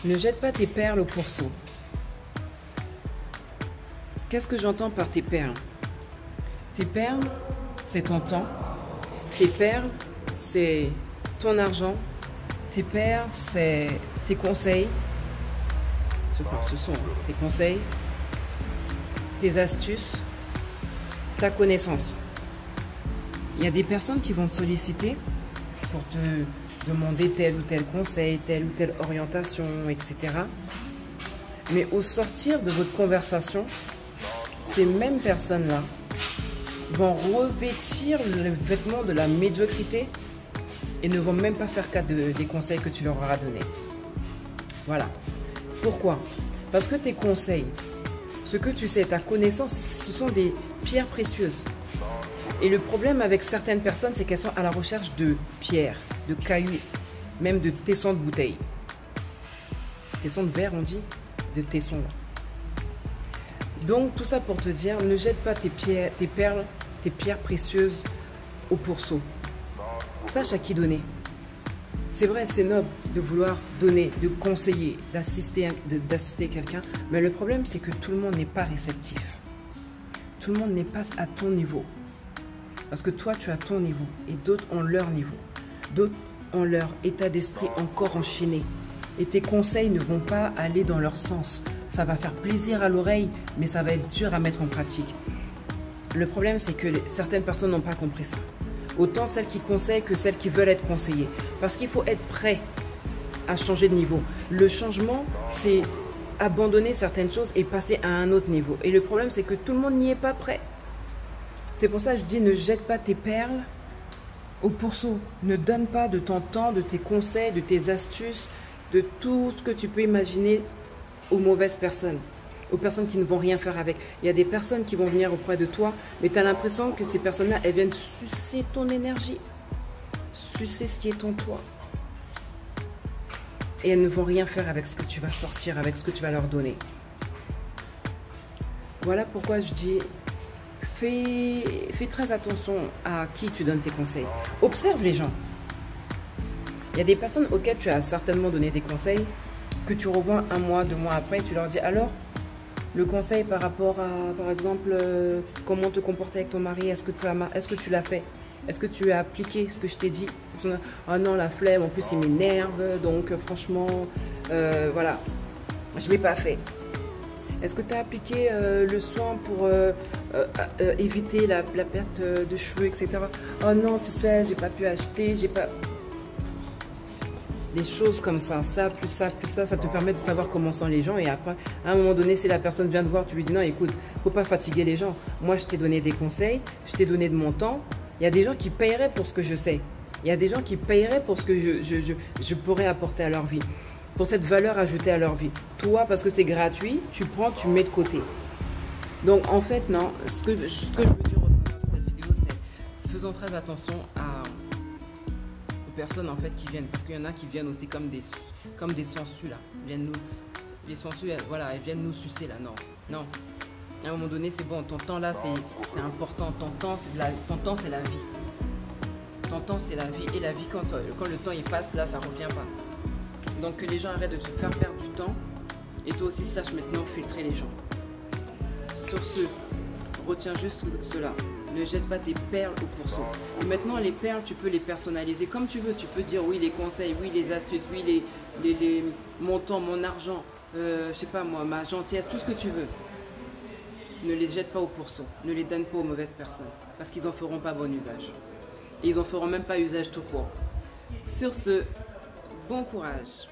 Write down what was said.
Ne jette pas tes perles au pourceau. Qu'est-ce que j'entends par tes perles? Tes perles, c'est ton temps. Tes perles, c'est ton argent. Tes perles, c'est tes conseils. Enfin, ce sont tes conseils, tes astuces, ta connaissance. Il y a des personnes qui vont te solliciter pour te demander tel ou tel conseil, telle ou telle orientation, etc. Mais au sortir de votre conversation, ces mêmes personnes-là vont revêtir le vêtement de la médiocrité et ne vont même pas faire cas des conseils que tu leur auras donnés. Voilà. Pourquoi? Parce que tes conseils, ce que tu sais, ta connaissance, ce sont des pierres précieuses. Et le problème avec certaines personnes, c'est qu'elles sont à la recherche de pierres, de cailloux, même de tessons de bouteilles. Tessons de verre, on dit? De tessons, là. Donc, tout ça pour te dire, ne jette pas tes perles, tes pierres précieuses au pourceau. Sache à qui donner. C'est vrai, c'est noble de vouloir donner, de conseiller, d'assister quelqu'un. Mais le problème, c'est que tout le monde n'est pas réceptif. Tout le monde n'est pas à ton niveau. Parce que toi, tu as ton niveau et d'autres ont leur niveau. D'autres ont leur état d'esprit encore enchaîné. Et tes conseils ne vont pas aller dans leur sens. Ça va faire plaisir à l'oreille, mais ça va être dur à mettre en pratique. Le problème, c'est que certaines personnes n'ont pas compris ça. Autant celles qui conseillent que celles qui veulent être conseillées. Parce qu'il faut être prêt à changer de niveau. Le changement, c'est abandonner certaines choses et passer à un autre niveau. Et le problème, c'est que tout le monde n'y est pas prêt. C'est pour ça que je dis, ne jette pas tes perles au pourceau. Ne donne pas de ton temps, de tes conseils, de tes astuces, de tout ce que tu peux imaginer aux mauvaises personnes. Aux personnes qui ne vont rien faire avec. Il y a des personnes qui vont venir auprès de toi, mais tu as l'impression que ces personnes-là, elles viennent sucer ton énergie, sucer ce qui est en toi. Et elles ne vont rien faire avec ce que tu vas sortir, avec ce que tu vas leur donner. Voilà pourquoi je dis, fais très attention à qui tu donnes tes conseils. Observe les gens. Il y a des personnes auxquelles tu as certainement donné des conseils, que tu revois 1 mois, 2 mois après, et tu leur dis alors, le conseil par rapport à, par exemple, comment te comporter avec ton mari, est-ce que tu l'as fait? Est-ce que tu as appliqué ce que je t'ai dit? Ah non, la flemme, en plus il m'énerve, donc franchement, voilà, je ne l'ai pas fait. Est-ce que tu as appliqué le soin pour éviter la perte de cheveux, etc. Oh non, tu sais, j'ai pas pu acheter, j'ai pas... Des choses comme ça plus ça, ça te permet de savoir comment sont les gens. Et après, à un moment donné, si la personne vient te voir, tu lui dis non, écoute, faut pas fatiguer les gens. Moi, je t'ai donné des conseils, je t'ai donné de mon temps. Il y a des gens qui paieraient pour ce que je sais. Il y a des gens qui paieraient pour ce que je pourrais apporter à leur vie, pour cette valeur ajoutée à leur vie. Toi, parce que c'est gratuit, tu prends, tu mets de côté. Donc, en fait, non, ce que je veux dire au travers de cette vidéo, c'est faisons très attention aux personnes en fait qui viennent, parce qu'il y en a qui viennent aussi comme des sangsues là, les sangsues, voilà, elles viennent nous sucer là, non, à un moment donné c'est bon, ton temps là c'est important, ton temps c'est la vie, ton temps c'est la vie, et la vie quand le temps il passe là, ça revient pas. Donc que les gens arrêtent de te faire perdre du temps, et toi aussi sache maintenant filtrer les gens. Sur ce, retiens juste cela. Ne jette pas tes perles au pourceau. Et maintenant, les perles, tu peux les personnaliser comme tu veux. Tu peux dire oui, les conseils, oui, les astuces, oui, mon temps, mon argent, je sais pas moi, ma gentillesse, tout ce que tu veux. Ne les jette pas au pourceau. Ne les donne pas aux mauvaises personnes. Parce qu'ils n'en feront pas bon usage. Et ils n'en feront même pas usage tout court. Sur ce, bon courage.